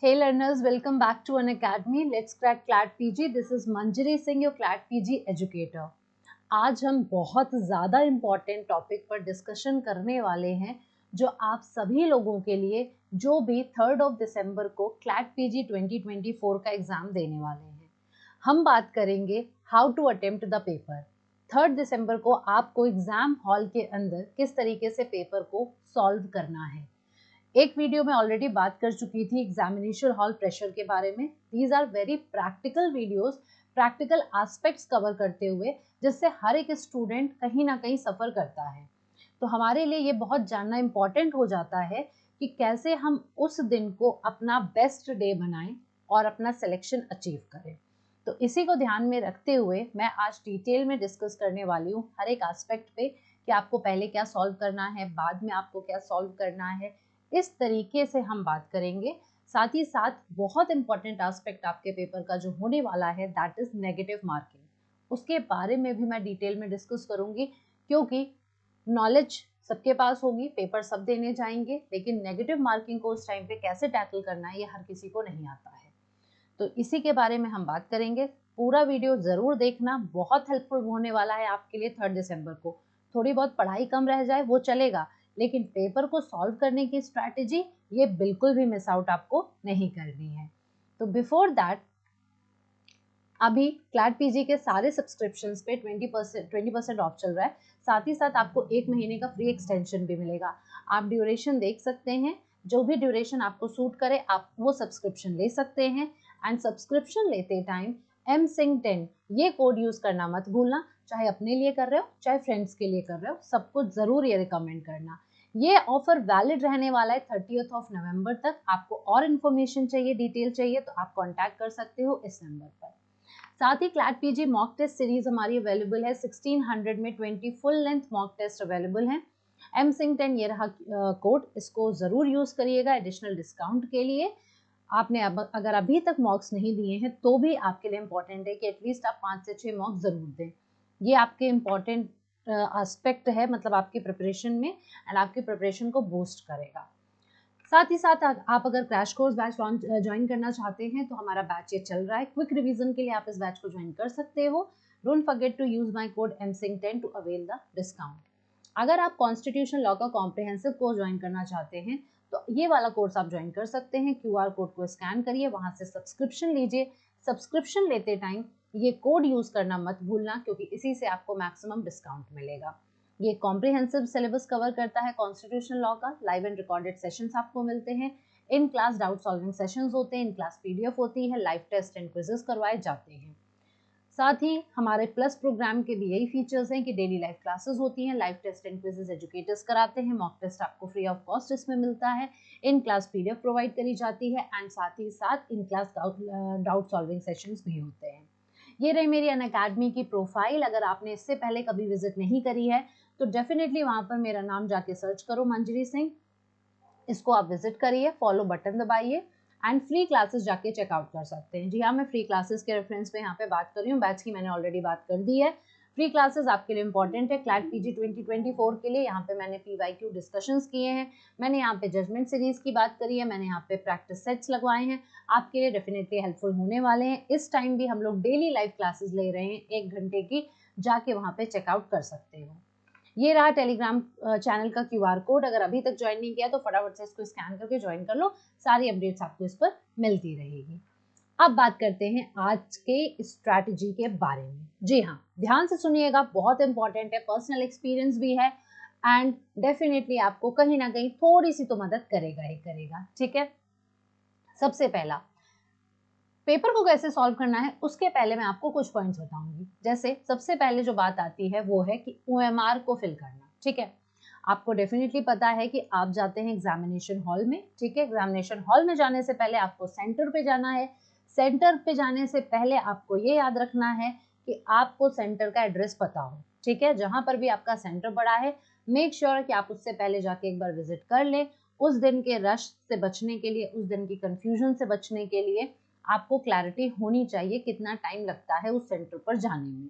Hey learners, welcome back to an academy. Let's crack CLAT PG. This is Manjari Singh, your CLAT PG educator. आज हम बहुत ज़्यादा important topic पर discussion करने वाले हैं जो आप सभी लोगों के लिए जो भी 3 दिसंबर को CLAT PG 2024 का एग्ज़ाम देने वाले हैं। हम बात करेंगे how to attempt the paper. 3 दिसंबर को आपको एग्ज़ाम हॉल के अंदर किस तरीके से पेपर को सॉल्व करना है। एक वीडियो में ऑलरेडी बात कर चुकी थी एग्जामिनेशन हॉल प्रेशर के बारे में। These are very practical videos, practical aspects cover करते हुए जिससे हर एक स्टूडेंट कहीं ना कहीं सफ़र करता है। तो हमारे लिए ये बहुत जानना इम्पॉर्टेंट हो जाता है कि कैसे हम उस दिन को अपना बेस्ट डे बनाएं और अपना सिलेक्शन अचीव करें। तो इसी को ध्यान में रखते हुए मैं आज डिटेल में डिस्कस करने वाली हूँ हर एक एस्पेक्ट पे कि आपको पहले क्या सॉल्व करना है, बाद में आपको क्या सॉल्व करना है। इस तरीके से हम बात करेंगे। साथ ही साथ बहुत इंपॉर्टेंट एस्पेक्ट आपके पेपर का जो होने वाला है दैट इज नेगेटिव मार्किंग, उसके बारे में भी मैं डिटेल में डिस्कस करूंगी क्योंकि नॉलेज सबके पास होगी, पेपर सब देने जाएंगे, लेकिन नेगेटिव मार्किंग को उस टाइम पे कैसे टैकल करना है ये हर किसी को नहीं आता है। तो इसी के बारे में हम बात करेंगे। पूरा वीडियो ज़रूर देखना, बहुत हेल्पफुल होने वाला है आपके लिए। 3 दिसंबर को थोड़ी बहुत पढ़ाई कम रह जाए वो चलेगा, लेकिन पेपर को सॉल्व करने की स्ट्रैटेजी ये बिल्कुल भी मिस आउट आपको नहीं करनी है। तो बिफोर दैट अभी क्लैट पीजी के सारे सब्सक्रिप्शंस पे 20% ऑफ चल रहा है। साथ ही साथ आपको 1 महीने का फ्री एक्सटेंशन भी मिलेगा। आप ड्यूरेशन देख सकते हैं, जो भी ड्यूरेशन आपको सूट करे आप वो सब्सक्रिप्शन ले सकते हैं। एंड सब्सक्रिप्शन लेते टाइम MSing10 ये कोड यूज़ करना मत भूलना, चाहे अपने लिए कर रहे हो चाहे फ्रेंड्स के लिए कर रहे हो, सबको ज़रूर ये रिकमेंड करना। ये ऑफर वैलिड रहने वाला है 30 नवंबर तक। आपको और इन्फॉर्मेशन चाहिए, डिटेल चाहिए तो आप कॉन्टैक्ट कर सकते हो इस नंबर पर। साथ ही CLAT PG mock test series हमारी अवेलेबल है। 1600 में 20 full length mock test available हैं। MSing10 ये रहा कोड, इसको ज़रूर यूज़ करिएगा एडिशनल डिस्काउंट के लिए। आपने अगर अभी तक मॉक्स नहीं दिए हैं तो भी आपके लिए इम्पॉर्टेंट है कि एटलीस्ट आप 5 से 6 मॉक्स ज़रूर दें। ये आपके इम्पॉर्टेंट एस्पेक्ट है, मतलब आपकी प्रिपरेशन में, एंड आपकी प्रिपरेशन को बूस्ट करेगा। साथ ही साथ आप अगर क्रैश कोर्स बैच ज्वाइन करना चाहते हैं तो हमारा बैच ये चल रहा है। क्विक रिवीजन के लिए आप इस बैच को ज्वाइन कर सकते हो। Don't forget to use my code MSing10 to avail the discount. अगर आप कॉन्स्टिट्यूशन लॉ का कॉम्प्रिहेंसिव कोर्स ज्वाइन करना चाहते हैं तो ये वाला कोर्स आप ज्वाइन कर सकते हैं। QR कोड को स्कैन करिए, वहां से सब्सक्रिप्शन लीजिए। सब्सक्रिप्शन लेते टाइम ये कोड यूज करना मत भूलना क्योंकि इसी से आपको मैक्सिमम डिस्काउंट मिलेगा। ये कॉम्प्रिहेंसिव सिलेबस कवर करता है कॉन्स्टिट्यूशन लॉ का। लाइव एंड रिकॉर्डेड सेशंस आपको मिलते हैं, in class doubt solving sessions होते हैं, इन क्लास PDF होती है, लाइव टेस्ट एंड क्विजेस करवाए जाते हैं। साथ ही हमारे प्लस प्रोग्राम के भी यही फीचर्स हैं कि डेली लाइव क्लासेस होती हैं, live test and quizzes educators कराते हैं, मॉक टेस्ट आपको फ्री ऑफ कॉस्ट इसमें मिलता है, इन क्लास PDF प्रोवाइड करी जाती है, एंड साथ ही साथ in class doubt solving sessions भी होते हैं। ये रही मेरी अनअकैडमी की प्रोफाइल। अगर आपने इससे पहले कभी विजिट नहीं करी है तो डेफिनेटली वहां पर मेरा नाम जाके सर्च करो मंजरी सिंह, इसको आप विजिट करिए, फॉलो बटन दबाइए एंड फ्री क्लासेस जाके चेकआउट कर सकते हैं। जी हाँ, मैं फ्री क्लासेस के रेफरेंस पे यहाँ पे बात कर रही हूँ, बैच की मैंने ऑलरेडी बात कर दी है। फ्री क्लासेस आपके लिए इंपॉर्टेंट है क्लैट पीजी 2024 के लिए। यहाँ पे मैंने PYQ डिस्कशंस किए हैं, मैंने यहाँ पे जजमेंट सीरीज की बात करी है, मैंने यहाँ पे प्रैक्टिस सेट्स लगवाए हैं, आपके लिए डेफिनेटली हेल्पफुल होने वाले हैं। इस टाइम भी हम लोग डेली लाइव क्लासेस ले रहे हैं 1 घंटे की, जाके वहाँ पे चेकआउट कर सकते हो। ये रहा टेलीग्राम चैनल का QR कोड। अगर अभी तक ज्वाइन नहीं किया तो फटाफट से इसको स्कैन करके ज्वाइन कर लो, सारी अपडेट्स आपको इस पर मिलती रहेगी। अब बात करते हैं आज के स्ट्रैटेजी के बारे में। जी हाँ, ध्यान से सुनिएगा, बहुत इंपॉर्टेंट है, पर्सनल एक्सपीरियंस भी है एंड डेफिनेटली आपको कहीं ना कहीं थोड़ी सी तो मदद करेगा ही करेगा। ठीक है, सबसे पहला पेपर को कैसे सॉल्व करना है उसके पहले मैं आपको कुछ पॉइंट्स बताऊंगी। जैसे सबसे पहले जो बात आती है वो है कि OMR को फिल करना। ठीक है, आपको डेफिनेटली पता है कि आप जाते हैं एग्जामिनेशन हॉल में। ठीक है, एग्जामिनेशन हॉल में जाने से पहले आपको सेंटर पे जाना है। सेंटर पे जाने से पहले आपको ये याद रखना है कि आपको सेंटर का एड्रेस पता हो। ठीक है, जहां पर भी आपका सेंटर पड़ा है मेक श्योर कि आप उससे पहले जाके एक बार विजिट कर ले। उस दिन के रश से बचने के लिए, उस दिन की कंफ्यूजन से बचने के लिए आपको क्लैरिटी होनी चाहिए कितना टाइम लगता है उस सेंटर पर जाने में।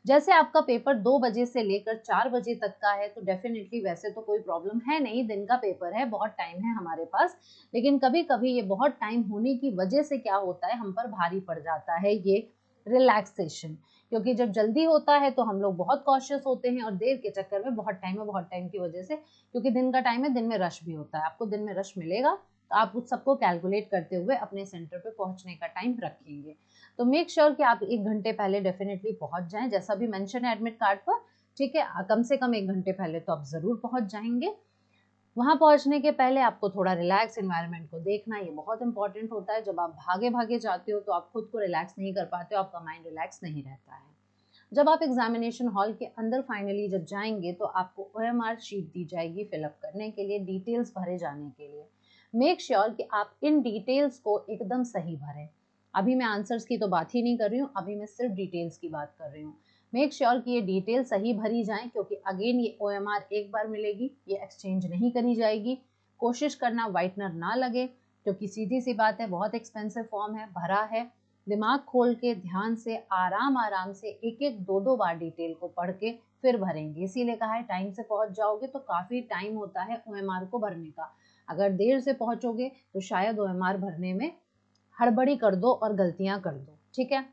जैसे आपका पेपर 2 बजे से लेकर 4 बजे तक का है, तो डेफिनेटली वैसे तो कोई प्रॉब्लम है नहीं, दिन का पेपर है, बहुत टाइम है हमारे पास। लेकिन कभी कभी ये बहुत टाइम होने की वजह से क्या होता है, हम पर भारी पड़ जाता है ये रिलैक्सेशन, क्योंकि जब जल्दी होता है तो हम लोग बहुत कॉशियस होते हैं, और देर के चक्कर में बहुत टाइम की वजह से, क्योंकि दिन का टाइम है, दिन में रश भी होता है, आपको दिन में रश मिलेगा, तो आप उस सबको कैलकुलेट करते हुए अपने सेंटर पे पहुंचने का टाइम रखेंगे। तो मेक श्योर कि आप 1 घंटे पहले डेफिनेटली पहुंच जाएं, जैसा भी मेंशन है एडमिट कार्ड पर, ठीक है, कम से कम 1 घंटे पहले तो आप जरूर पहुंच जाएंगे। वहां पहुंचने के पहले आपको थोड़ा रिलैक्स एनवायरनमेंट को देखना, ये बहुत इंपॉर्टेंट होता है। जब आप भागे भागे जाते हो तो आप खुद को रिलैक्स नहीं कर पाते हो, आपका माइंड रिलैक्स नहीं रहता है। जब आप एग्जामिनेशन हॉल के अंदर फाइनली जब जाएंगे तो आपको OMR शीट दी जाएगी फिलअप करने के लिए, डिटेल्स भरे जाने के लिए। मेक श्योर कि आप इन डिटेल्स को एकदम सही भरें। अभी मैं आंसर्स की तो बात ही नहीं कर रही हूँ, अभी मैं सिर्फ डिटेल्स की बात कर रही हूँ। मेक श्योर कि ये डिटेल सही भरी जाए, क्योंकि अगेन ये OMR एक बार मिलेगी, ये एक्सचेंज नहीं करी जाएगी। कोशिश करना वाइटनर ना लगे, क्योंकि सीधी सी बात है, बहुत एक्सपेंसिव फॉर्म है, भरा है। दिमाग खोल के ध्यान से आराम आराम से एक एक दो दो बार डिटेल को पढ़ के फिर भरेंगे। इसीलिए कहा है टाइम से पहुंच जाओगे तो काफी टाइम होता है OMR को भरने का। अगर देर से पहुंचोगे तो शायद OMR भरने में हड़बड़ी कर दो और गलतियां कर दो, ठीक है।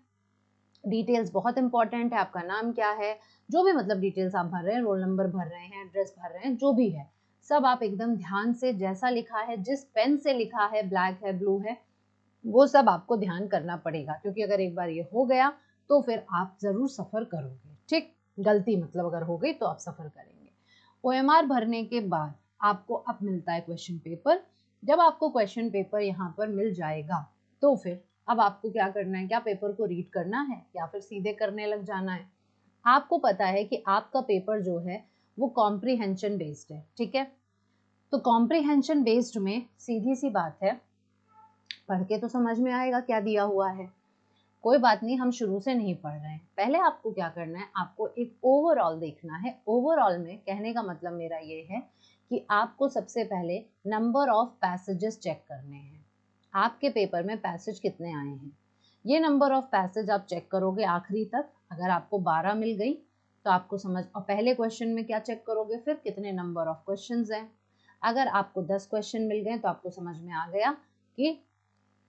डिटेल्स बहुत इंपॉर्टेंट है, आपका नाम क्या है, जो भी मतलब डिटेल्स आप भर रहे हैं, रोल नंबर भर रहे हैं, एड्रेस भर रहे हैं, जो भी है, सब आप एकदम ध्यान से, जैसा लिखा है, जिस पेन से लिखा है, ब्लैक है, ब्लू है, वो सब आपको ध्यान करना पड़ेगा, क्योंकि अगर एक बार ये हो गया तो फिर आप जरूर सफर करोगे, ठीक। गलती मतलब अगर हो गई तो आप सफर करेंगे। OMR भरने के बाद आपको अब मिलता है क्वेश्चन पेपर। जब आपको क्वेश्चन पेपर यहाँ पर मिल जाएगा तो फिर अब आपको क्या करना है, क्या पेपर को रीड करना है या फिर सीधे करने लग जाना है। आपको पता है कि आपका पेपर जो है वो कॉम्प्रीहेंशन बेस्ड है, ठीक है। तो कॉम्प्रीहेंशन बेस्ड में सीधी सी बात है, पढ़ के तो समझ में आएगा क्या दिया हुआ है। कोई बात नहीं, हम शुरू से नहीं पढ़ रहे हैं। पहले आपको क्या करना है, आपको एक ओवरऑल देखना है। ओवरऑल में कहने का मतलब मेरा ये है कि आपको सबसे पहले नंबर ऑफ पैसेजेस चेक करने हैं। आपके पेपर में पैसेज कितने आए हैं, ये नंबर ऑफ पैसेज आप चेक करोगे आखिरी तक। अगर आपको 12 मिल गई तो आपको समझ, और पहले क्वेश्चन में क्या चेक करोगे, फिर कितने नंबर ऑफ क्वेश्चंस हैं। अगर आपको 10 क्वेश्चन मिल गए तो आपको समझ में आ गया कि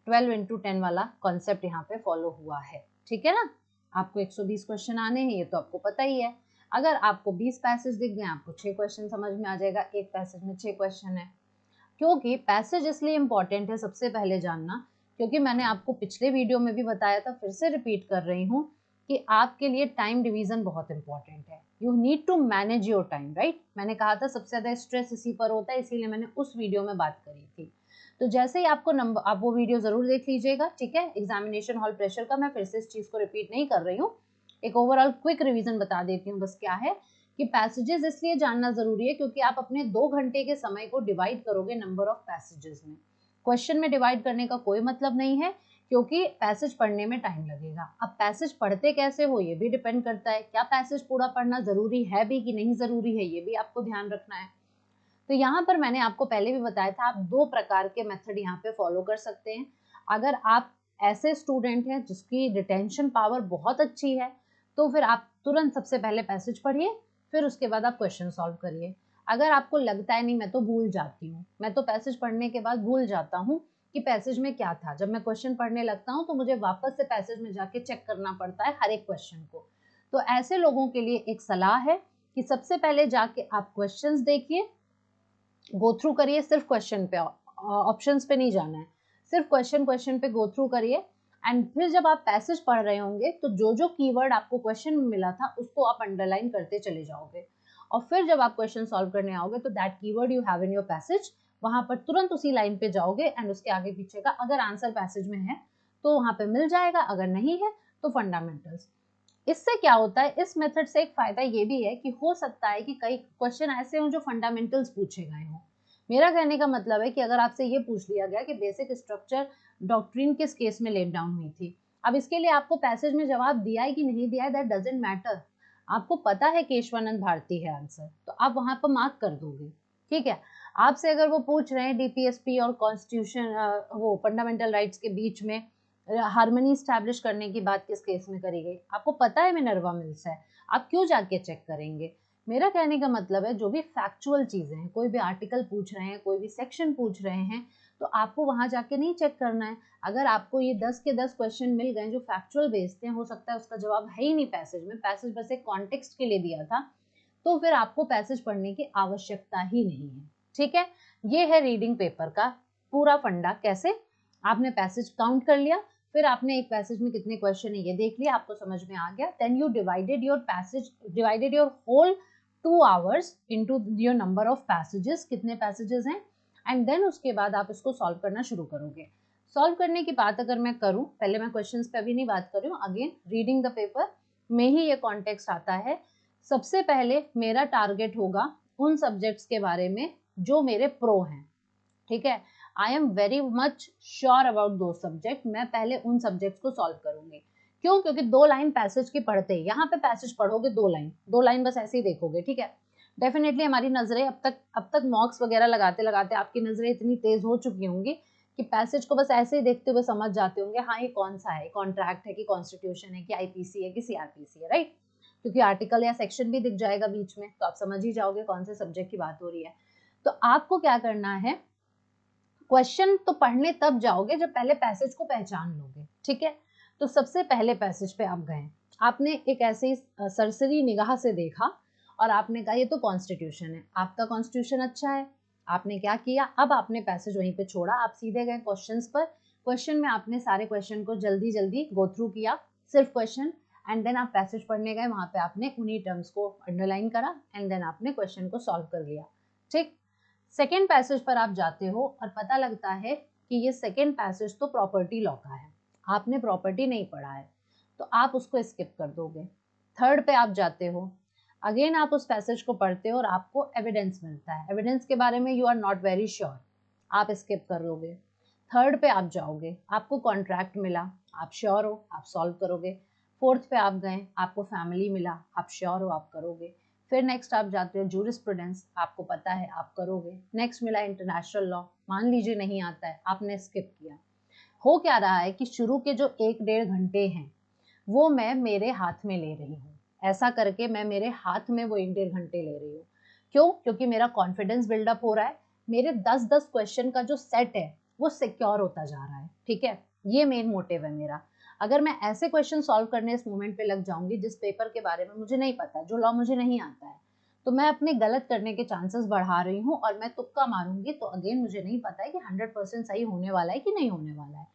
12 इंटू 10 वाला कॉन्सेप्ट यहाँ पे फॉलो हुआ है, ठीक है ना। आपको 120 क्वेश्चन आने हैं, ये तो आपको पता ही है। अगर आपको 20 पैसेज दिख गए, आपको 6 क्वेश्चन समझ में आ जाएगा, एक पैसेज में 6 क्वेश्चन है। क्योंकि पैसेज इसलिए इंपॉर्टेंट है सबसे पहले जानना, क्योंकि मैंने आपको पिछले वीडियो में भी बताया था, फिर से रिपीट कर रही हूँ कि आपके लिए टाइम डिवीजन बहुत इंपॉर्टेंट है। You need to manage your time, right. मैंने कहा था सबसे ज्यादा स्ट्रेस इसी पर होता है, इसीलिए मैंने उस वीडियो में बात करी थी। तो जैसे ही आपको नंबर, आप वो वीडियो जरूर देख लीजिएगा, ठीक है। एग्जामिनेशन हॉल प्रेशर का मैं फिर से इस चीज को रिपीट नहीं कर रही हूँ, एक ओवरऑल क्विक रिवीजन बता देती हूँ बस। क्या है कि पैसेजेस इसलिए जानना जरूरी है क्योंकि आप अपने 2 घंटे के समय को डिवाइड करोगे नंबर ऑफ पैसेजेस में। क्वेश्चन में डिवाइड करने का कोई मतलब नहीं है, क्योंकि पैसेज पढ़ने में टाइम लगेगा। अब पैसेज पढ़ते कैसे हो ये भी डिपेंड करता है, क्या पैसेज पूरा पढ़ना जरूरी है भी कि नहीं जरूरी है, ये भी आपको ध्यान रखना है। तो यहाँ पर मैंने आपको पहले भी बताया था, आप 2 प्रकार के मेथड यहाँ पे फॉलो कर सकते हैं। अगर आप ऐसे स्टूडेंट हैं जिसकी रिटेंशन पावर बहुत अच्छी है, तो फिर आप तुरंत सबसे पहले पैसेज पढ़िए, फिर उसके बाद आप क्वेश्चन सॉल्व करिए। अगर आपको लगता है नहीं मैं तो भूल जाती हूँ, मैं तो पैसेज पढ़ने के बाद भूल जाता हूँ कि पैसेज में क्या था, जब मैं क्वेश्चन पढ़ने लगता हूँ तो मुझे वापस से पैसेज में जाके चेक करना पड़ता है हर एक क्वेश्चन को। तो ऐसे लोगों के लिए एक सलाह है कि सबसे पहले जाके आप क्वेश्चंस देखिए, गो थ्रू करिए, सिर्फ क्वेश्चन पे, ऑप्शंस पे नहीं जाना है, सिर्फ क्वेश्चन पे गो थ्रू करिए। एंड फिर जब आप पैसेज पढ़ रहे होंगे तो जो जो कीवर्ड आपको क्वेश्चन में मिला था उसको आप अंडरलाइन करते चले जाओगे, और फिर जब आप क्वेश्चन सॉल्व करने आओगे तो that keyword you have in your passage, वहां पर तुरंत उसी लाइन पे जाओगे एंड उसके आगे पीछे का अगर आंसर पैसेज में है तो वहां पे मिल जाएगा, अगर नहीं है तो फंडामेंटल्स। इससे क्या होता है, इस मेथड से एक फायदा ये भी है कि हो सकता है कि कई क्वेश्चन ऐसे हों जो फंडामेंटल्स पूछे गए हों। मेरा कहने का मतलब है कि अगर आपसे ये पूछ लिया गया कि बेसिक स्ट्रक्चर डॉक्ट्रिन किस केस में लेट डाउन हुई थी, अब इसके लिए आपको पैसेज में जवाब दिया है कि नहीं दिया है दैट डजंट मैटर, आपको पता है केशवानंद भारती है आंसर, तो आप वहां पर मार्क कर दोगे, ठीक है। आपसे अगर वो पूछ रहे हैं DPSP और कॉन्स्टिट्यूशन, वो फंडामेंटल राइट्स के बीच में हार्मनी स्टैब्लिश करने की बात किस केस में करी गई, आपको पता है मिनर्वा मिल्स है, आप क्यों जाके चेक करेंगे? मेरा कहने का मतलब है जो भी फैक्चुअल चीज़ें हैं, कोई भी आर्टिकल पूछ रहे हैं, कोई भी सेक्शन पूछ रहे हैं, तो आपको वहाँ जाके नहीं चेक करना है। अगर आपको ये 10 के 10 क्वेश्चन मिल गए जो फैक्चुअल बेस्ड हैं, हो सकता है उसका जवाब है ही नहीं पैसेज में, पैसेज बस एक कॉन्टेक्स्ट के लिए दिया था, तो फिर आपको पैसेज पढ़ने की आवश्यकता ही नहीं है। ठीक है, ये है रीडिंग पेपर का पूरा फंडा। कैसे? आपने पैसेज काउंट कर लिया, फिर आपने एक पैसेज में कितने क्वेश्चन है ये देख लिया, आपको समझ में आ गया, then you divided your whole 2 hours into your number of passages, कितने पैसेजेस हैं, एंड देन उसके बाद आप इसको सॉल्व करना शुरू करोगे। सॉल्व करने की बात अगर मैं करूं, पहले मैं क्वेश्चंस पे अभी नहीं बात कर रही हूँ, अगेन रीडिंग द पेपर में ही ये कॉन्टेक्स्ट आता है। सबसे पहले मेरा टारगेट होगा उन सब्जेक्ट्स के बारे में जो मेरे प्रो हैं। ठीक है, I am very much sure about दो सब्जेक्ट, मैं पहले उन सब्जेक्ट्स को सॉल्व करूंगी। क्यों? क्योंकि 2 लाइन पैसेज की पढ़ते ही, यहाँ पे पैसेज पढ़ोगे 2 लाइन बस ऐसे ही देखोगे, ठीक है, डेफिनेटली हमारी नजरें अब तक मॉक्स वगैरह लगाते लगाते आपकी नजरें इतनी तेज हो चुकी होंगी कि पैसेज को बस ऐसे ही देखते हुए समझ जाते होंगे, हाँ ये कौन सा है, कॉन्ट्रैक्ट है कि कॉन्स्टिट्यूशन है कि आईपीसी है कि सीआरपीसी है, राइट? क्योंकि आर्टिकल या सेक्शन भी दिख जाएगा बीच में, तो आप समझ ही जाओगे कौन से सब्जेक्ट की बात हो रही है। तो आपको क्या करना है, क्वेश्चन तो पढ़ने तब जाओगे जब पहले पैसेज को पहचान लोगे। ठीक है, तो सबसे पहले पैसेज पे आप गए, आपने एक ऐसे ही सरसरी निगाह से देखा और आपने कहा ये तो कॉन्स्टिट्यूशन है, आपका कॉन्स्टिट्यूशन अच्छा है, आपने क्या किया, अब आपने पैसेज वहीं पे छोड़ा, आप सीधे गए क्वेश्चंस पर। क्वेश्चन में आपने सारे क्वेश्चन को जल्दी जल्दी गो थ्रू किया, सिर्फ क्वेश्चन, एंड देन आप पैसेज पढ़ने गए, वहां पे आपने उन्हीं टर्म्स को अंडरलाइन करा, एंड देन आपने क्वेश्चन को सॉल्व कर लिया। ठीक, सेकेंड पैसेज पर आप जाते हो और पता लगता है कि ये सेकेंड पैसेज तो प्रॉपर्टी लॉ का है, आपने प्रॉपर्टी नहीं पढ़ा है, तो आप उसको स्किप कर दोगे। थर्ड पे आप जाते हो, अगेन आप उस पैसेज को पढ़ते हो और आपको एविडेंस मिलता है, एविडेंस के बारे में you are not very sure, आप स्किप कर लोगे। थर्ड पे आप जाओगे, आपको कॉन्ट्रैक्ट मिला, आप श्योर हो, आप सॉल्व करोगे। फोर्थ पे आप गए, आपको फैमिली मिला, आप श्योर हो, आप करोगे। फिर नेक्स्ट आप जाते हो जूरिस्प्रूडेंस, आपको पता है, आप करोगे। नेक्स्ट मिला इंटरनेशनल लॉ, मान लीजिए नहीं आता है, आपने स्किप किया। हो क्या रहा है कि शुरू के जो 1-1.5 घंटे हैं वो मैं मेरे हाथ में ले रही हूँ, ऐसा करके मैं मेरे हाथ में वो 1-1.5 घंटे ले रही हूँ। क्यों? क्योंकि मेरा कॉन्फिडेंस बिल्डअप हो रहा है, मेरे 10-10 क्वेश्चन का जो सेट है वो सिक्योर होता जा रहा है। ठीक है, ये मेन मोटिव है मेरा। अगर मैं ऐसे क्वेश्चन सॉल्व करने इस मोमेंट पे लग जाऊंगी जिस पेपर के बारे में मुझे नहीं पता, जो लॉ मुझे नहीं आता है, तो मैं अपने गलत करने के चांसेस बढ़ा रही हूँ और मैं तुक्का मारूंगी, तो अगेन मुझे नहीं पता है कि 100% सही होने वाला है कि नहीं होने वाला है।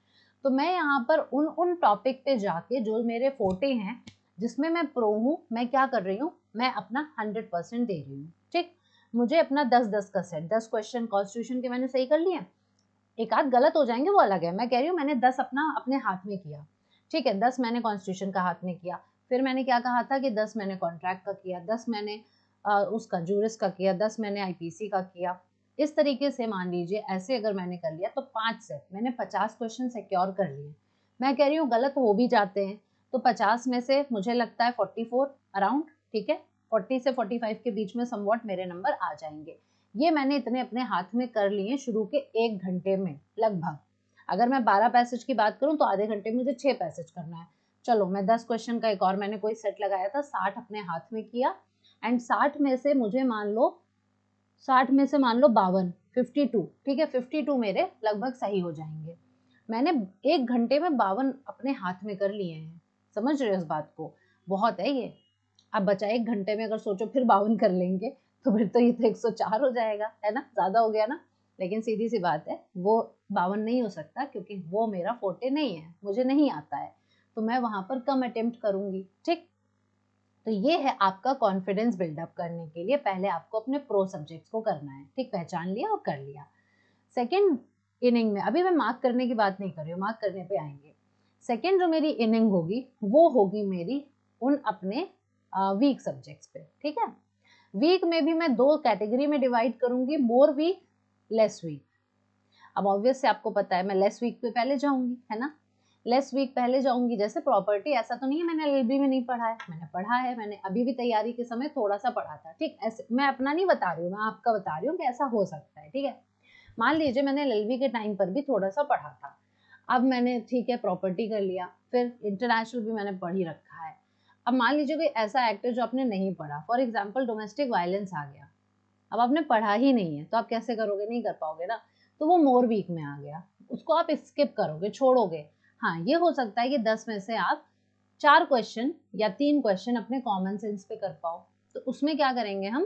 तो मैं यहाँ पर उन टॉपिक पे जाके जो मेरे फोटे हैं, जिसमें मैं प्रो हूँ, मैं क्या कर रही हूँ, मैं अपना 100% दे रही हूँ। ठीक, मुझे अपना 10-10 का सेट, 10 क्वेश्चन कॉन्स्टिट्यूशन के मैंने सही कर लिए, एक आध गलत हो जाएंगे वो अलग है, मैं कह रही हूँ मैंने 10 अपने हाथ में किया। ठीक है, 10 मैंने कॉन्स्टिट्यूशन का हाथ में किया, फिर मैंने क्या कहा था कि 10 मैंने कॉन्ट्रैक्ट का किया, 10 मैंने उसका जूरिस का किया, 10 मैंने आईपीसी का किया। इस तरीके से मान लीजिए ऐसे अगर मैंने कर लिया तो 5 सेट मैंने 50 क्वेश्चन सिक्योर कर लिए। मैं कह रही हूँ गलत हो भी जाते हैं तो 50 में से मुझे लगता है 44 अराउंड, ठीक है, 40 से 45 के बीच में समवॉट मेरे नंबर आ जाएंगे। ये मैंने इतने अपने हाथ में कर लिए शुरू के 1 घंटे में लगभग। अगर मैं 12 पैसेज की बात करूं तो आधे घंटे में मुझे 6 पैसेज करना है। चलो मैं 10 क्वेश्चन का एक और मैंने कोई सेट लगाया था, 60 अपने हाथ में किया, एंड 60 में से मुझे मान लो 52, ठीक है, 52 मेरे लगभग सही हो जाएंगे। मैंने 1 घंटे में 52 अपने हाथ में कर लिए हैं, समझ रहे हो इस बात को? बहुत है ये। अब बचा 1 घंटे में अगर सोचो फिर 52 कर लेंगे तो फिर तो ये तो 104 हो जाएगा, है ना, ज्यादा हो गया ना। लेकिन सीधी सी बात है, वो 52 नहीं हो सकता क्योंकि वो मेरा फोटे नहीं है, मुझे नहीं आता है, तो मैं वहां पर कम अटेम्प्ट करूंगी। ठीक, तो ये है आपका कॉन्फिडेंस बिल्डअप करने के लिए पहले आपको अपने प्रो सब्जेक्ट्स को करना है। ठीक, पहचान लिया और कर लिया। सेकेंड इनिंग में, अभी मैं मार्क करने की बात नहीं कर रही हूँ, मार्क करने पे आएंगे। सेकेंड जो मेरी इनिंग होगी वो होगी मेरी उन अपने वीक सब्जेक्ट्स पे। ठीक है, वीक में भी मैं 2 कैटेगरी में डिवाइड करूंगी, मोर वीक, लेस वीक। अब ऑब्वियस से आपको पता है मैं लेस वीक पे पहले जाऊंगी, है ना, लेस वीक पहले जाऊंगी। जैसे प्रॉपर्टी, ऐसा तो नहीं है मैंने एलएलबी में नहीं पढ़ा है, मैंने पढ़ा है, मैंने अभी भी तैयारी के समय थोड़ा सा पढ़ा था। ठीक, ऐसे मैं अपना नहीं बता रही हूँ, मैं आपका बता रही हूँ कि ऐसा हो सकता है। ठीक है, मान लीजिए मैंने एलएलबी के टाइम पर भी थोड़ा सा पढ़ा था, अब मैंने ठीक है प्रॉपर्टी कर लिया, फिर इंटरनेशनल भी मैंने पढ़ ही रखा है, अब मान लीजिए कोई ऐसा एक्ट है जो आपने नहीं पढ़ा, फॉर एग्जाम्पल डोमेस्टिक वायलेंस आ गया, अब आपने पढ़ा ही नहीं है तो आप कैसे करोगे, नहीं कर पाओगे ना, तो वो मोर वीक में आ गया, उसको आप स्किप करोगे, छोड़ोगे। हाँ, ये हो सकता है कि 10 में से आप 4 क्वेश्चन या 3 क्वेश्चन अपने कॉमन सेंस पे कर पाओ, तो उसमें क्या करेंगे हम,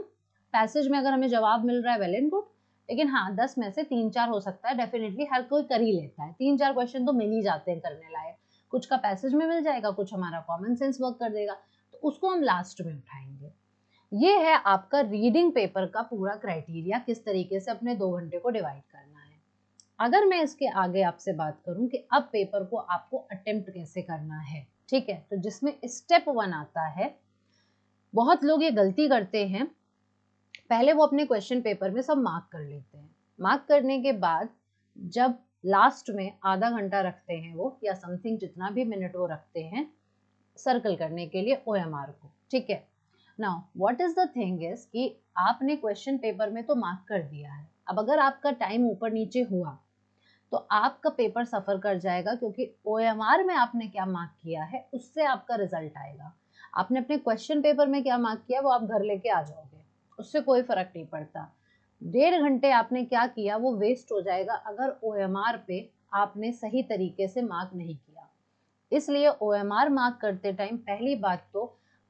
पैसेज में अगर हमें जवाब मिल रहा है वेल एंड गुड, लेकिन हाँ 10 में से 3-4 हो सकता है, डेफिनेटली हर कोई कर ही लेता है, 3-4 क्वेश्चन तो मिल ही जाते हैं करने लायक, कुछ का पैसेज में मिल जाएगा, कुछ हमारा कॉमन सेंस वर्क कर देगा, तो उसको हम लास्ट में उठाएंगे। ये है आपका रीडिंग पेपर का पूरा क्राइटेरिया, किस तरीके से अपने 2 घंटे को डिवाइड करना है। अगर मैं इसके आगे आपसे बात करूं कि अब पेपर को आपको अटेम्प्ट कैसे करना है, ठीक है, तो जिसमें स्टेप 1 आता है, बहुत लोग ये गलती करते हैं, पहले वो अपने क्वेश्चन पेपर में सब मार्क कर लेते हैं, मार्क करने के बाद जब लास्ट में आधा घंटा रखते हैं वो, या समथिंग जितना भी मिनट वो रखते हैं सर्कल करने के लिए OMR को, ठीक है। Now what is the thing is कि आपने क्वेश्चन पेपर में तो मार्क कर दिया है, अब अगर आपका टाइम ऊपर नीचे हुआ तो आपका पेपर सफर कर जाएगा, क्योंकि OMR में आपने क्या मार्क किया है उससे आपका रिजल्ट आएगा। आपने अपने क्वेश्चन पेपर में क्या मार्क किया वो आप घर लेके आ जाओगे, उससे कोई फर्क नहीं पड़ता। 1.5 घंटे आपने क्या किया वो वेस्ट हो जाएगा अगर OMR पे आपने सही तरीके से मार्क नहीं किया। इसलिए OMR मार्क करते टाइम पहली बात तो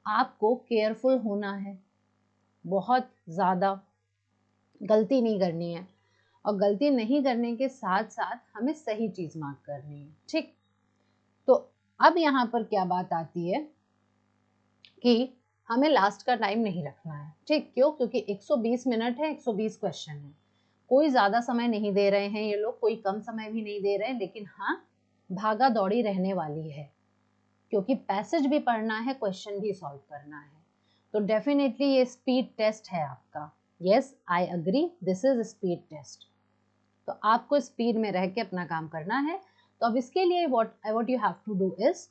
आपको केयरफुल होना है, बहुत ज़्यादा गलती नहीं करनी है, और गलती नहीं करने के साथ साथ हमें सही चीज़ मार्क करनी है, ठीक। तो अब यहाँ पर क्या बात आती है कि हमें लास्ट का टाइम नहीं रखना है, ठीक, क्यों, क्योंकि 120 मिनट है, 120 क्वेश्चन है, कोई ज़्यादा समय नहीं दे रहे हैं ये लोग, कोई कम समय भी नहीं दे रहे हैं, लेकिन हाँ भागा दौड़ी रहने वाली है, क्योंकि पैसेज भी पढ़ना है, क्वेश्चन भी सॉल्व करना है, तो डेफिनेटली ये स्पीड टेस्ट है आपका। Yes, I agree, this is speed test, तो आपको स्पीड में रह के अपना काम करना है। तो अब इसके लिए what you have to do is,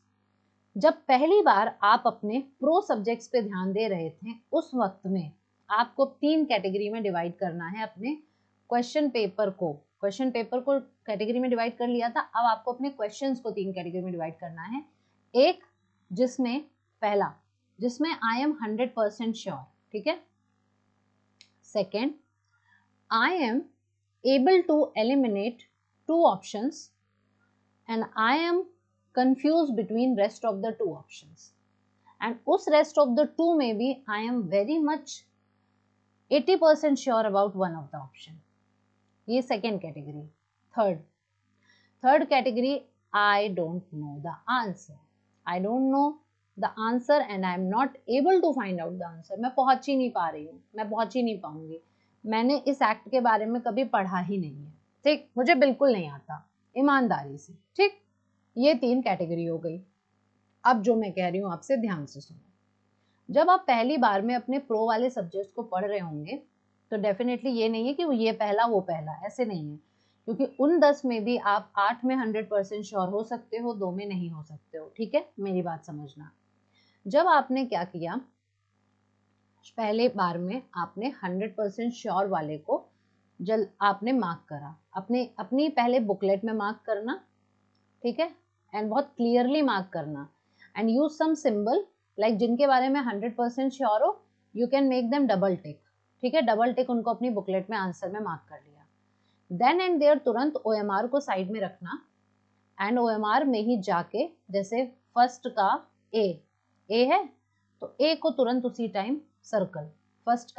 जब पहली बार आप अपने प्रो सब्जेक्ट्स पे ध्यान दे रहे थे उस वक्त में आपको 3 कैटेगरी में डिवाइड करना है अपने क्वेश्चन पेपर को। क्वेश्चन पेपर को कैटेगरी में डिवाइड कर लिया था, अब आपको अपने क्वेश्चंस को 3 कैटेगरी में डिवाइड करना है। एक जिसमें पहला जिसमें आई एम 100% श्योर, ठीक है। Second, I am able to eliminate 2 options and I am confused between rest of the 2 options, and उस rest of the 2 में भी I am very much 80% sure about one of the option, ये second category। third category, I don't know the answer, I don't know the answer and I am not able to find out the answer, मैं पहुंच ही नहीं पा रही हूँ, मैं पहुंच ही नहीं पाऊंगी, मैंने इस एक्ट के बारे में कभी पढ़ा ही नहीं है, ठीक, मुझे बिल्कुल नहीं आता ईमानदारी से, ठीक। ये 3 कैटेगरी हो गई। अब जो मैं कह रही हूँ आपसे ध्यान से सुनो, जब आप पहली बार में अपने प्रो वाले सब्जेक्ट्स को पढ़ रहे होंगे तो डेफिनेटली ये नहीं है कि ये पहला वो पहला, ऐसे नहीं है, क्योंकि उन 10 में भी आप 8 में 100% श्योर हो सकते हो, 2 में नहीं हो सकते हो, ठीक है, मेरी बात समझना। जब आपने क्या किया, पहले बार में आपने 100% श्योर वाले को जल आपने मार्क करा, अपनी पहले बुकलेट में मार्क करना, ठीक है, एंड बहुत क्लियरली मार्क करना, and use some symbol like जिनके बारे में 100% श्योर हो, you can make them double tick, ठीक है, डबल टिक उनको अपनी बुकलेट में आंसर में मार्क कर लिया। देन एंड देयर तुरंत OMR को साइड में रखना, एंड OMR में ही जाके जैसे फर्स्ट का ए है तो ए को तुरंत उसी टाइम सर्कल, फर्स्ट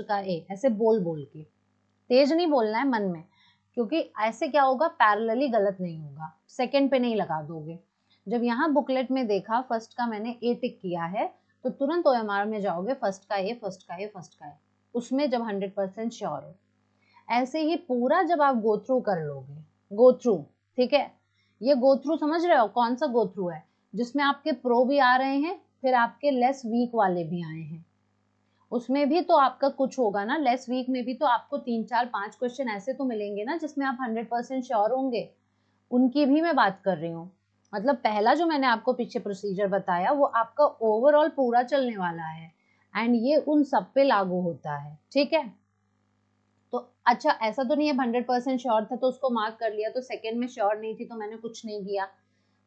का ए ऐसे बोल के, तेज नहीं बोलना है मन में, क्योंकि ऐसे क्या होगा, पैरेलली गलत नहीं होगा, सेकंड पे नहीं लगा दोगे। जब यहाँ बुकलेट में देखा फर्स्ट का मैंने ए टिक किया है तो तुरंत OMR में जाओगे फर्स्ट का ए, उसमें जब 100% श्योर हो। ऐसे ही पूरा जब आप गो थ्रू कर लोगे, गो थ्रू, ठीक है, ये गो थ्रू समझ रहे हो कौन सा गो थ्रू है, जिसमें आपके प्रो भी आ रहे हैं, फिर आपके लेस वीक वाले भी आए हैं, उसमें भी तो आपका कुछ होगा ना, लेस वीक में भी तो आपको 3 4 5 क्वेश्चन ऐसे तो मिलेंगे ना जिसमें आप 100% श्योर होंगे, उनकी भी मैं बात कर रही हूँ। मतलब पहला जो मैंने आपको पीछे प्रोसीजर बताया वो आपका ओवरऑल पूरा चलने वाला है, एंड ये उन सब पे लागू होता है, ठीक है। तो अच्छा, ऐसा तो नहीं है 100% श्योर था तो उसको मार्क कर लिया, तो सेकंड में श्योर नहीं थी तो मैंने कुछ नहीं किया,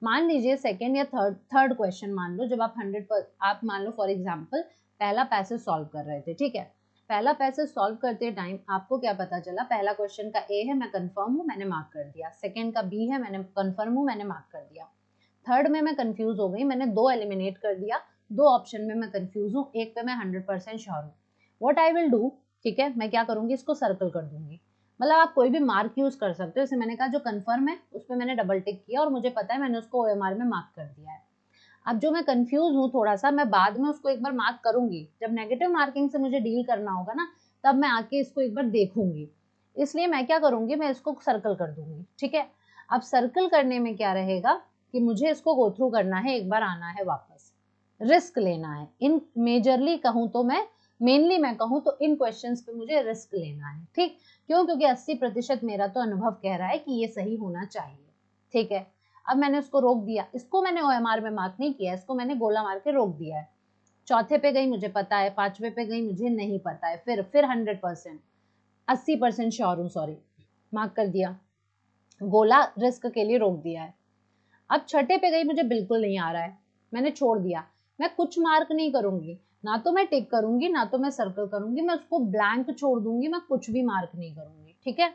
मान लीजिए सेकेंड या थर्ड क्वेश्चन मान लो, जब आप 100 आप मान लो फॉर एग्जाम्पल पहला पैसेज सॉल्व कर रहे थे, ठीक है। पहला पैसेज सॉल्व करते टाइम आपको क्या पता चला, पहला क्वेश्चन का ए है, मैं कंफर्म हूँ, मैंने मार्क कर दिया। सेकंड का बी है, मैंने कंफर्म हूँ, मैंने मार्क कर दिया। थर्ड में मैं कंफ्यूज हो गई, मैंने 2 एलिमिनेट कर दिया, 2 ऑप्शन में मैं कंफ्यूज हूँ, एक पे मैं 100% श्योर हूँ। व्हाट आई विल डू, ठीक है, मैं क्या करूंगी, इसको सर्कल कर दूंगी। मतलब आप कोई भी मार्क यूज कर सकते हो, जैसे मैंने कहा जो कंफर्म है उस पर मैंने डबल टिक किया और मुझे पता है मैंने उसको OMR में मार्क कर दिया है। अब जो मैं कंफ्यूज हूँ थोड़ा सा, मैं बाद में उसको एक बार मार्क करूंगी, जब नेगेटिव मार्किंग से मुझे डील करना होगा ना, तब मैं आके इसको एक बार देखूंगी। इसलिए मैं क्या करूंगी, मैं इसको सर्कल कर दूंगी, ठीक है। अब सर्कल करने में क्या रहेगा कि मुझे इसको गो थ्रू करना है, एक बार आना है वापस, रिस्क लेना है। इन मेजरली कहूँ तो मैं मेनली मैं कहूँ तो इन क्वेश्चंस पे मुझे रिस्क लेना है, ठीक। क्यों, क्योंकि 80% मेरा तो अनुभव कह रहा है कि ये सही होना चाहिए, ठीक है। अब मैंने उसको रोक दिया, इसको मैंने OMR में मार्क नहीं किया, इसको मैंने गोला मार के रोक दिया है। चौथे पे गई मुझे पता है, पांचवे पे गई मुझे नहीं पता है, फिर 100% 80% श्योर हूँ, सॉरी, मार्क कर दिया, गोला रिस्क के लिए रोक दिया है। अब छठे पे गई, मुझे बिल्कुल नहीं आ रहा है, मैंने छोड़ दिया। मैं कुछ मार्क नहीं करूंगी, ना तो मैं टिक करूंगी ना तो मैं सर्कल करूंगी, मैं उसको ब्लैंक छोड़ दूंगी, मैं कुछ भी मार्क नहीं करूंगी, ठीक है।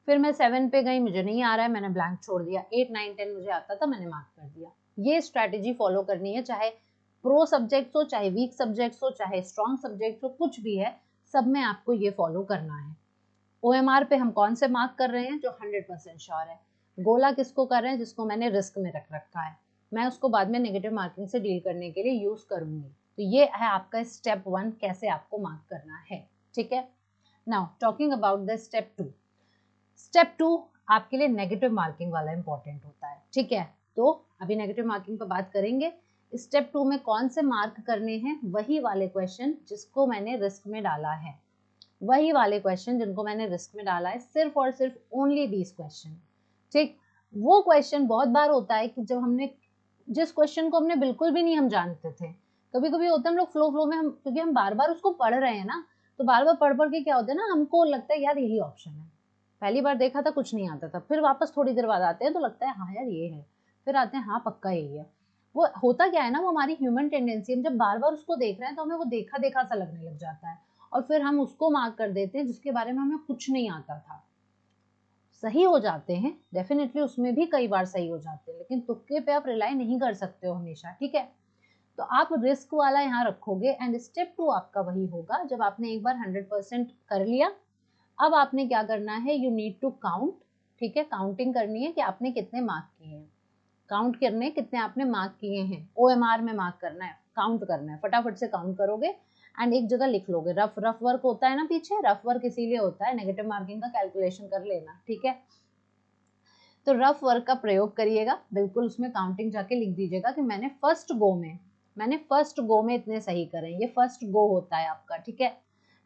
फिर मैं 7 पे गई, मुझे नहीं आ रहा है, मैंने ब्लैंक छोड़ दिया। 8 9 10 मुझे आता था, मैंने मार्क कर दिया। ये स्ट्रैटेजी फॉलो करनी है, चाहे प्रो सब्जेक्ट हो, चाहे वीक सब्जेक्ट हो, चाहे स्ट्रॉन्ग सब्जेक्ट हो, कुछ भी है, सब में आपको ये फॉलो करना है। OMR पे हम कौन से मार्क कर रहे हैं, जो 100% श्योर है। गोला किसको कर रहे हैं, जिसको मैंने रिस्क में रख रखा है, मैं उसको बाद में नेगेटिव मार्किंग से डील करने के लिए यूज करूंगी। तो ये है आपका स्टेप 1, कैसे आपको मार्क करना है, ठीक है। Now talking about the step 2। Step 2 आपके लिए नेगेटिव मार्किंग वाला इंपॉर्टेंट होता है, ठीक है। तो अभी नेगेटिव मार्किंग पर बात करेंगे। स्टेप 2 में कौन से मार्क करने हैं, वही वाले क्वेश्चन जिसको मैंने रिस्क में डाला है, वही वाले क्वेश्चन जिनको मैंने रिस्क में डाला है, सिर्फ और सिर्फ ओनली दीज क्वेश्चन, ठीक। वो क्वेश्चन बहुत बार होता है कि जब हमने जिस क्वेश्चन को हमने बिल्कुल भी नहीं हम जानते थे, कभी कभी होता है हम लोग फ्लो में, हम क्योंकि हम बार बार उसको पढ़ रहे हैं ना, तो बार बार पढ़ पढ़ के क्या होता है ना, हमको लगता है यार यही ऑप्शन है, पहली बार देखा था कुछ नहीं आता था, फिर वापस थोड़ी देर बाद आते हैं तो लगता है हाँ यार ये है, फिर आते हैं हाँ पक्का यही है। वो होता क्या है ना, वो हमारी ह्यूमन टेंडेंसी, हम जब बार बार उसको देख रहे हैं तो हमें वो देखा देखा सा लगने लग जाता है, और फिर हम उसको मार्क कर देते हैं जिसके बारे में हमें कुछ नहीं आता था। सही हो जाते हैं डेफिनेटली, उसमें भी कई बार सही हो जाते हैं, लेकिन तुक्के पे आप रिलाई नहीं कर सकते हो हमेशा, ठीक है। तो आप रिस्क वाला यहाँ रखोगे, एंड स्टेप 2 आपका वही होगा, जब आपने एक बार 100% कर लिया, अब आपने क्या करना है, यू नीड टू काउंट, ठीक है। काउंटिंग करनी है कि आपने कितने मार्क किए हैं, काउंट करने कितने आपने मार्क किए हैं, OMR में मार्क करना है, काउंट करना है, फटाफट से काउंट करोगे एंड एक जगह लिख लोगे। रफ वर्क होता है ना पीछे, रफ वर्क इसीलिए होता है, नेगेटिव मार्किंग का कैलकुलेशन कर लेना, ठीक है। तो रफ वर्क का प्रयोग करिएगा, बिल्कुल उसमें काउंटिंग जाके लिख दीजिएगा कि मैंने फर्स्ट गो में इतने सही करे, ये फर्स्ट गो होता है आपका, ठीक है।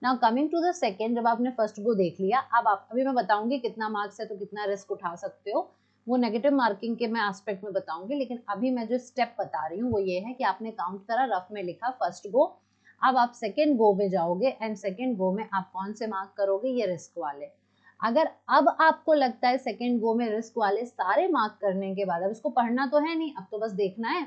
Now coming to the second, जब आपने फर्स्ट गो देख लिया, अब आप अभी मैं बताऊंगी कितना मार्क्स है तो कितना रिस्क उठा सकते हो, वो नेगेटिव मार्किंग के मैं एस्पेक्ट में बताऊंगी, लेकिन अभी मैं जो स्टेप बता रही हूँ वो ये है कि आपने काउंट करा, रफ में लिखा फर्स्ट गो, अब आप सेकेंड गो में जाओगे, एंड सेकेंड गो में आप कौन से मार्क करोगे, ये रिस्क वाले। अगर अब आपको लगता है सेकेंड गो में रिस्क वाले सारे मार्क करने के बाद, अब इसको पढ़ना तो है नहीं, अब तो बस देखना है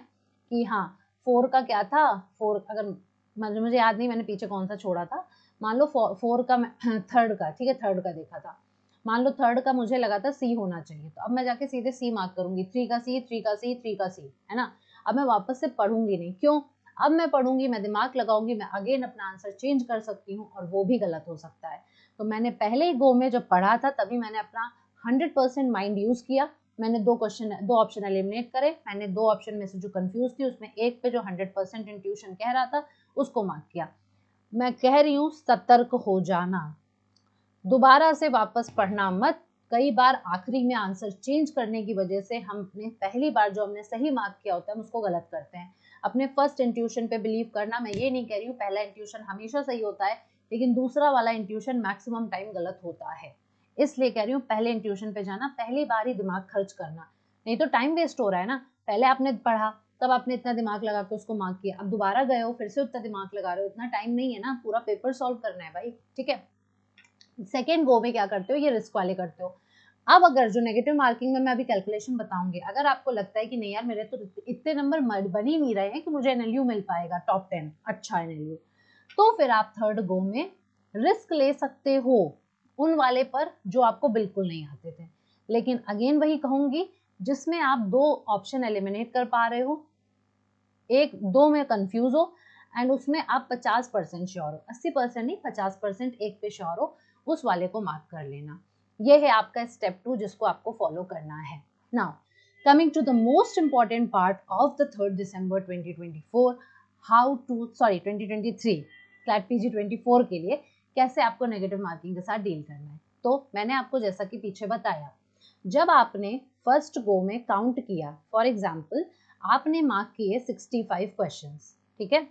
कि हाँ 4 का क्या था, 4 अगर मुझे याद नहीं मैंने पीछे कौन सा छोड़ा था, मान लो 4 का थर्ड का, ठीक है, थर्ड का देखा था, मान लो थर्ड का मुझे लगा था सी होना चाहिए, तो अब मैं जाके सीधे सी मार्क करूंगी, 3 का सी, 3 का सी, 3 का सी, है ना। अब मैं वापस से पढ़ूंगी नहीं, क्यों, अब मैं पढ़ूंगी, मैं दिमाग लगाऊंगी, मैं अगेन अपना आंसर चेंज कर सकती हूँ और वो भी गलत हो सकता है। तो मैंने पहले ही गो में जब पढ़ा था तभी मैंने अपना 100% माइंड यूज किया, मैंने दो ऑप्शन एलिमिनेट करे, मैंने 2 ऑप्शन में से जो कंफ्यूज थी उसमें एक पे जो 100% इंट्यूशन कह रहा था उसको मार्क किया। मैं कह रही हूँ सतर्क हो जाना, दोबारा से वापस पढ़ना मत। कई बार आखिरी में आंसर चेंज करने की वजह से हमने पहली बार जो हमने सही मार्क किया होता है हम उसको गलत करते हैं। अपने फर्स्ट इंट्यूशन पे बिलीव करना, मैं ये नहीं कह रही हूँ पहला इंट्यूशन हमेशा सही होता है, लेकिन दूसरा वाला इंट्यूशन मैक्सिमम टाइम गलत होता है, इसलिए कह रही हूँ पहले इंट्यूशन पे जाना, पहली बार ही दिमाग खर्च करना, नहीं तो टाइम वेस्ट हो रहा है ना। पहले आपने पढ़ा तब आपने इतना दिमाग लगा के उसको मार्क किया, अब दोबारा गए हो फिर से उतना दिमाग लगा रहे हो, इतना टाइम नहीं है ना, पूरा पेपर सॉल्व करना है भाई, ठीक है। सेकेंड गो में क्या करते हो, ये रिस्क वाले करते हो, अब अगर जो नेगेटिव मार्किंग में मैं अभी कैलकुलेशन बताऊंगी, अगर आपको लगता है कि नहीं यार मेरे तो इतने नंबर बन ही नहीं रहे हैं कि मुझे एनएलयू मिल पाएगा टॉप 10 अच्छा एनएलयू, तो फिर आप थर्ड गो में रिस्क ले सकते हो उन वाले पर जो आपको बिल्कुल नहीं आते थे। लेकिन अगेन वही कहूंगी, जिसमें आप 2 ऑप्शन एलिमिनेट कर पा रहे हो, एक 2 में कंफ्यूज हो एंड उसमें आप 50% श्योर हो, 80% नहीं 50% एक पे श्योर हो, उस वाले को मार्क कर लेना। ये है आपका स्टेप 2 जिसको आपको फॉलो करना है। Now coming to the most important part of the 3rd December 2024, 2023 CLAT PG 24 के लिए कैसे आपको नेगेटिव मार्किंग के साथ डील करना है। तो मैंने आपको जैसा कि पीछे बताया, जब आपने फर्स्ट गो में काउंट किया, फॉर एग्जाम्पल आपने मार्क किए 65 क्वेश्चंस, ठीक है,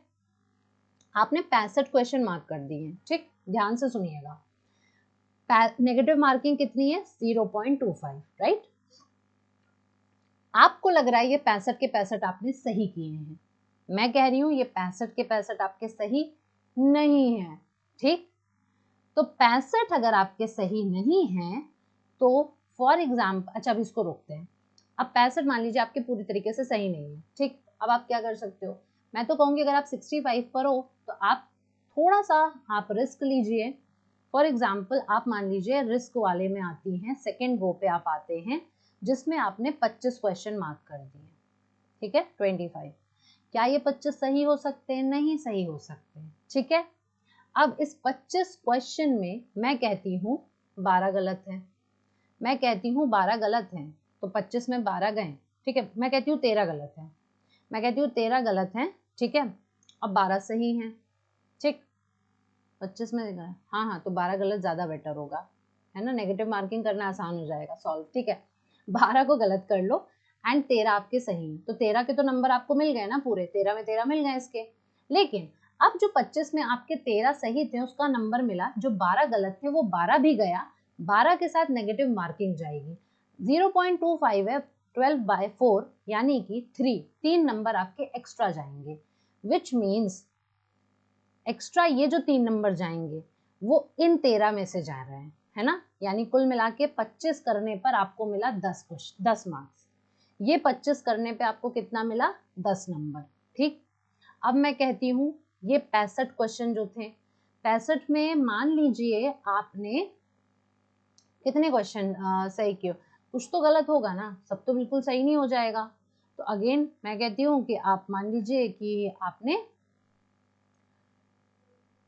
आपने 65 क्वेश्चन मार्क कर दिए, ठीक, ध्यान से सुनिएगा। नेगेटिव मार्किंग कितनी है? 0.25, राइट। आपको लग रहा है ये 65 के 65 आपने सही किए हैं, मैं कह रही हूं ये 65 के 65 आपके सही नहीं है, ठीक। तो 65 अगर आपके सही नहीं है तो फॉर एग्जाम्पल, अच्छा अब इसको रोकते हैं, अब 65 मान लीजिए आपके पूरी तरीके से सही नहीं है, ठीक, अब आप क्या कर सकते हो, मैं तो कहूंगी अगर आप 65 पर हो तो आप थोड़ा सा आप रिस्क लीजिए। फॉर एग्जाम्पल आप मान लीजिए रिस्क वाले में आती हैं, सेकेंड गो पे आप आते हैं जिसमें आपने 25 क्वेश्चन मार्क कर दिए, ठीक है, 25। क्या ये 25 सही हो सकते हैं? नहीं सही हो सकते हैं, ठीक है। अब इस 25 क्वेश्चन में मैं कहती हूँ 12 गलत है, मैं कहती हूँ 12 गलत हैं, तो 25 में 12 गए, ठीक है, मैं कहती हूँ 13 गलत है, मैं कहती हूँ 13 गलत हैं, ठीक है, अब 12 सही हैं, ठीक, 25 में गए, हाँ हाँ, तो 12 गलत ज़्यादा बेटर होगा, है ना, नेगेटिव मार्किंग करना आसान हो जाएगा, सॉल्व, ठीक है। 12 को गलत कर लो एंड 13 आपके सही हैं, तो 13 के तो नंबर आपको मिल गए ना पूरे, 13 में 13 मिल गए इसके। लेकिन अब जो 25 में आपके 13 सही थे उसका नंबर मिला, जो 12 गलत थे वो 12 भी गया, 12 के साथ नेगेटिव मार्किंग जाएगी, 0.25 है, 12/4 यानी कि 3 नंबर आपके एक्स्ट्रा जाएंगे, विच मीन्स एक्स्ट्रा ये जो 3 नंबर जाएंगे वो इन 13 में से जा रहे हैं, है ना, यानी कुल मिला के 25 करने पर आपको मिला 10 मार्क्स, ये 25 करने पे आपको कितना मिला? 10 नंबर, ठीक। अब मैं कहती हूँ ये 65 क्वेश्चन जो थे, 65 में मान लीजिए आपने कितने क्वेश्चन सही किए, कुछ तो गलत होगा ना, सब तो बिल्कुल सही नहीं हो जाएगा। तो अगेन मैं कहती हूँ कि आप मान लीजिए कि आपने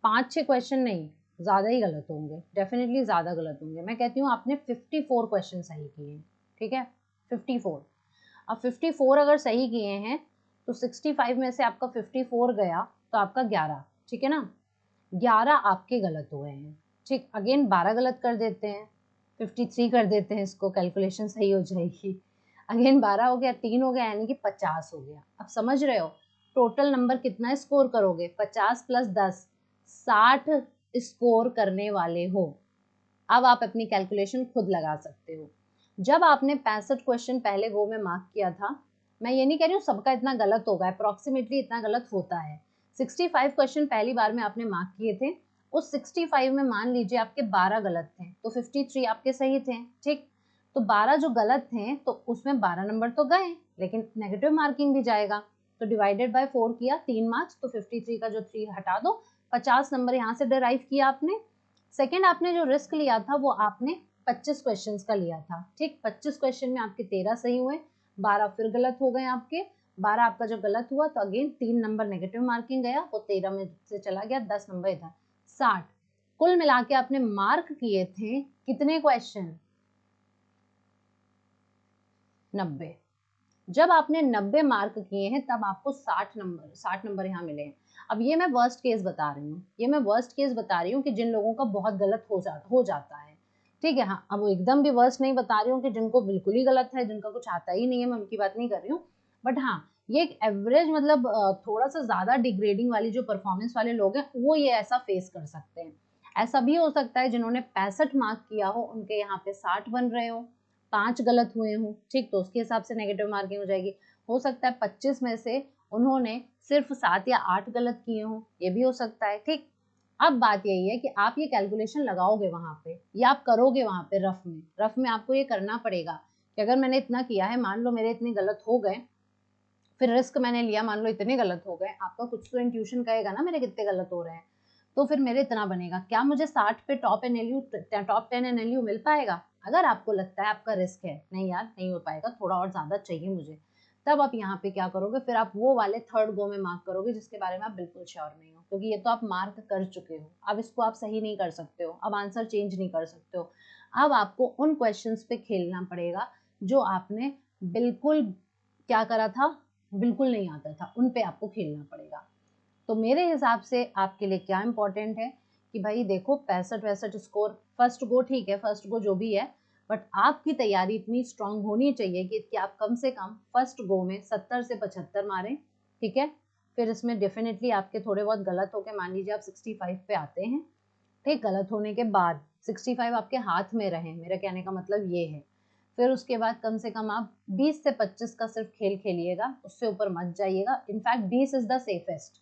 5-6 क्वेश्चन नहीं, ज़्यादा ही गलत होंगे, डेफिनेटली ज़्यादा गलत होंगे, मैं कहती हूँ आपने 54 क्वेश्चन सही किए, ठीक है, 54। अब 54 अगर सही किए हैं तो 65 में से आपका 54 गया तो आपका 11, ठीक है ना, 11 आपके गलत हुए हैं, ठीक। अगेन 12 गलत कर देते हैं, 53 कर देते हैं, इसको कैलकुलेशन सही हो जाएगी। अगेन 12 हो गया, 3 हो गया, यानी कि 50 हो गया। अब समझ रहे हो टोटल नंबर कितना स्कोर करोगे? 50 + 10 60 स्कोर करने वाले हो। अब आप अपनी कैलकुलेशन खुद लगा सकते हो। जब आपने 65 क्वेश्चन पहले गो में मार्क किया था, मैं ये नहीं कह रही हूँ सबका इतना गलत होगा, अप्रोक्सीमेटली इतना गलत होता है। 65 क्वेश्चन पहली बार में आपने मार्क किए थे, उस 65 में मान लीजिए आपके 12 गलत थे तो 53 आपके सही थे, ठीक। तो 12 जो गलत थे तो उसमें 12 नंबर तो गए, लेकिन नेगेटिव मार्किंग भी जाएगा, तो डिवाइडेड बाय 4 किया, 3 मार्क्स, तो 53 का जो 3 हटा दो, 50 नंबर यहाँ से डिराइव किया आपने। सेकेंड आपने जो रिस्क लिया था वो आपने 25 क्वेश्चंस का लिया था, ठीक। 25 क्वेश्चन में आपके 13 सही हुए, 12 फिर गलत हो गए आपके, 12 आपका जो गलत हुआ तो अगेन 3 नंबर नेगेटिव मार्किंग गया, वो 13 में से चला गया, 10 नंबर इधर, 60। कुल मिला के आपने मार्क किए थे कितने क्वेश्चन? 90। जब आपने 90 मार्क किए हैं तब आपको 60 नंबर यहाँ मिले हैं। अब ये मैं वर्स्ट केस बता रही हूँ, ये मैं वर्स्ट केस बता रही हूँ कि जिन लोगों का बहुत गलत हो जाता है, ठीक है। हाँ, अब वो एकदम भी वर्स्ट नहीं बता रही हूँ कि जिनको बिल्कुल ही गलत है, जिनका कुछ आता ही नहीं है, मैं उनकी बात नहीं कर रही हूँ, बट हाँ ये एक एवरेज मतलब थोड़ा सा ज्यादा डिग्रेडिंग वाली जो परफॉर्मेंस वाले लोग हैं वो ये ऐसा फेस कर सकते हैं। ऐसा भी हो सकता है जिन्होंने 65 मार्क किया हो उनके यहाँ पे 60 बन रहे हो, 5 गलत हुए हों, ठीक, तो उसके हिसाब से नेगेटिव मार्किंग हो जाएगी। हो सकता है 25 में से उन्होंने सिर्फ 7 या 8 गलत किए हों, ये भी हो सकता है, ठीक। अब बात यही है कि आप ये कैलकुलेशन लगाओगे वहां पे या आप करोगे वहां पे रफ में आपको ये करना पड़ेगा कि अगर मैंने इतना किया है, मान लो मेरे इतने गलत हो गए, फिर रिस्क मैंने लिया, मान लो इतने गलत हो गए, आपका कुछ तो इंट्यूशन कहेगा ना मेरे कितने गलत हो रहे हैं, तो फिर मेरे इतना बनेगा, क्या मुझे 60 पे टॉप 10 एनएलयू मिल पाएगा? अगर आपको लगता है आपका रिस्क है, नहीं यार नहीं हो पाएगा, थोड़ा और ज्यादा चाहिए मुझे, तब आप यहाँ पे क्या करोगे, फिर आप वो वाले थर्ड गो में मार्क करोगे जिसके बारे में आप बिल्कुल श्योर नहीं हो, क्योंकि ये तो आप मार्क कर चुके हो, अब इसको आप सही नहीं कर सकते हो, अब आंसर चेंज नहीं कर सकते हो। अब आपको उन क्वेश्चंस पे खेलना पड़ेगा जो आपने बिल्कुल क्या करा था, बिल्कुल नहीं आता था, उन पे आपको खेलना पड़ेगा। तो मेरे हिसाब से आपके लिए क्या इंपॉर्टेंट है कि भाई देखो 65 स्कोर फर्स्ट गो, ठीक है फर्स्ट गो जो भी है, बट आपकी तैयारी इतनी स्ट्रांग होनी चाहिए कि आप कम से कम फर्स्ट गो में 70 से 75 मारें, ठीक है। फिर इसमें डेफिनेटली आपके थोड़े बहुत गलत होके, मान लीजिए आप 65 पे आते हैं, ठीक, गलत होने के बाद 65 आपके हाथ में रहे, मेरा कहने का मतलब ये है। फिर उसके बाद कम से कम आप 20 से 25 का सिर्फ खेल खेलिएगा, उससे ऊपर मत जाइएगा। इनफैक्ट 20 इज द सेफेस्ट,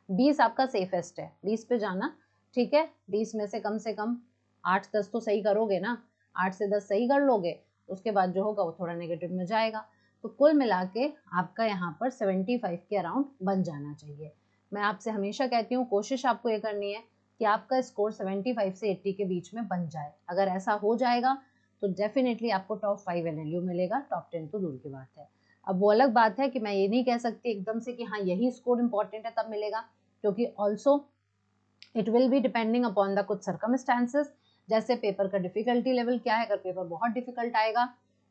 20 आपका सेफेस्ट है, 20 पे जाना, ठीक है। 20 में से कम 8-10 तो सही करोगे ना, 8 से 10 सही कर लोगे, उसके बाद जो होगा वो थोड़ा नेगेटिव में जाएगा, तो कुल मिला के आपका यहाँ पर 75 के अराउंड बन जाना चाहिए। मैं आपसे हमेशा कहती हूँ कोशिश आपको ये करनी है कि आपका स्कोर 75 से 80 के बीच में बन जाए। अगर ऐसा हो जाएगा तो डेफिनेटली आपको टॉप 5 एनएलयू मिलेगा, टॉप 10 तो दूर की बात है। अब वो अलग बात है कि मैं ये नहीं कह सकती एकदम से कि हाँ यही स्कोर इंपॉर्टेंट है तब मिलेगा, क्योंकि also it will be depending upon the कुछ सर्कमस्टांसेस, जैसे पेपर का डिफिकल्टी लेवल क्या है, अगर पेपर बहुत डिफिकल्ट आएगा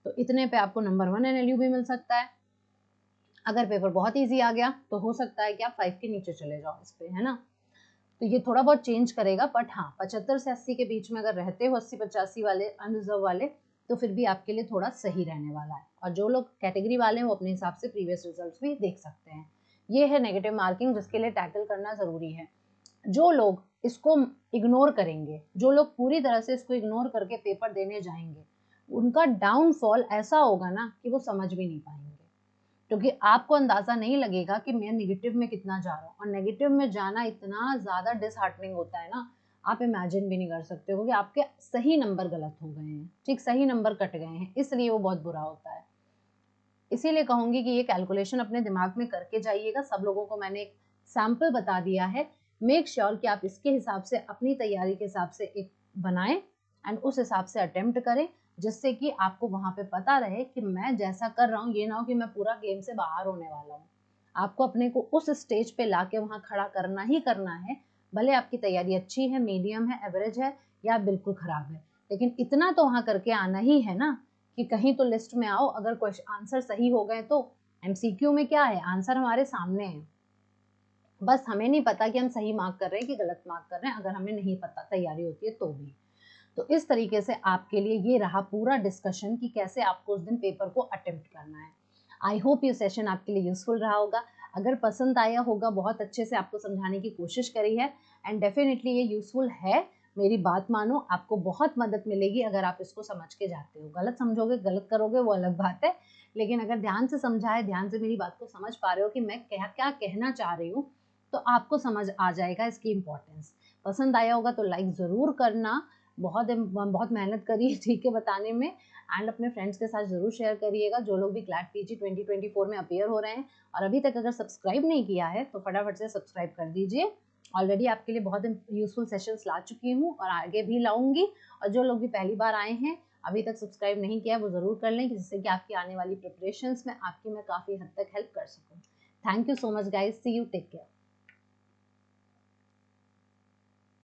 तो इतने पे आपको नंबर 1 एनएलयू भी मिल सकता है, अगर पेपर बहुत ईजी आ गया तो हो सकता है कि आप 5 के नीचे चले जाओ इस पे, है ना। तो ये थोड़ा बहुत चेंज करेगा, बट हाँ 75 से 80 के बीच में अगर रहते हो, 80-85 वाले अनरिजर्व वाले, तो फिर भी आपके लिए थोड़ा सही रहने वाला है। और जो लोग कैटेगरी वाले हैं वो अपने हिसाब से प्रीवियस रिजल्ट्स भी देख सकते हैं। ये है नेगेटिव मार्किंग, जिसके लिए टैकल करना जरूरी है। जो लोग इसको इग्नोर करेंगे, जो लोग पूरी तरह से इसको इग्नोर करके पेपर देने जाएंगे, उनका डाउनफॉल ऐसा होगा ना कि वो समझ भी नहीं पाएंगे, क्योंकि आपको अंदाजा नहीं लगेगा कि मैं नेगेटिव में कितना जा रहा हूँ, और नेगेटिव में जाना इतना ज्यादा डिसहार्टनिंग होता है ना, आप इमेजिन भी नहीं कर सकते हो कि आपके सही नंबर गलत हो गए हैं, ठीक, सही नंबर कट गए हैं, इसलिए वो बहुत बुरा होता है। इसीलिए कहूंगी कि ये कैलकुलेशन अपने दिमाग में करके जाइएगा। सब लोगों को मैंने एक सैंपल बता दिया है, मेक श्योर कि आप इसके हिसाब से अपनी तैयारी के हिसाब से एक बनाएं एंड उस हिसाब से अटेम्प्ट करें, जिससे कि आपको वहां पे पता रहे कि मैं जैसा कर रहा हूँ ये ना हो कि मैं पूरा गेम से बाहर होने वाला हूँ। आपको अपने को उस स्टेज पे लाके वहां खड़ा करना ही करना है, भले आपकी तैयारी अच्छी है, मीडियम है, एवरेज है या बिल्कुल खराब है, लेकिन इतना तो वहां करके आना ही है ना कि कहीं तो लिस्ट में आओ। अगर क्वेश्चन आंसर सही हो गए तो एमसीक्यू में क्या है, आंसर हमारे सामने है, बस हमें नहीं पता कि हम सही मार्क कर रहे हैं कि गलत मार्क कर रहे हैं, अगर हमें नहीं पता तैयारी होती है तो भी। तो इस तरीके से आपके लिए ये रहा पूरा डिस्कशन कि कैसे आपको उस दिन पेपर को अटेम्प्ट करना है। आई होप ये सेशन आपके लिए यूजफुल रहा होगा। अगर पसंद आया होगा, बहुत अच्छे से आपको समझाने की कोशिश करी है एंड डेफिनेटली ये यूजफुल है, मेरी बात मानो, आपको बहुत मदद मिलेगी अगर आप इसको समझ के जाते हो। गलत समझोगे, गलत करोगे, वो अलग बात है, लेकिन अगर ध्यान से समझा है, ध्यान से मेरी बात को समझ पा रहे हो कि मैं क्या क्या कहना चाह रही हूँ, तो आपको समझ आ जाएगा इसकी इम्पोर्टेंस। पसंद आया होगा तो लाइक ज़रूर करना, बहुत बहुत मेहनत करी है ठीक है बताने में, एंड अपने फ्रेंड्स के साथ जरूर शेयर करिएगा जो लोग भी क्लैट पीजी 2024 में अपीयर हो रहे हैं। और अभी तक अगर सब्सक्राइब नहीं किया है तो फटाफट से सब्सक्राइब कर दीजिए। ऑलरेडी आपके लिए बहुत यूजफुल सेशंस ला चुकी हूँ और आगे भी लाऊंगी, और जो लोग भी पहली बार आए हैं अभी तक सब्सक्राइब नहीं किया वो ज़रूर कर लें, जिससे कि आपकी आने वाली प्रिपरेशंस में आपकी मैं काफ़ी हद तक हेल्प कर सकूँ। Thank you so much guys, see you, take care.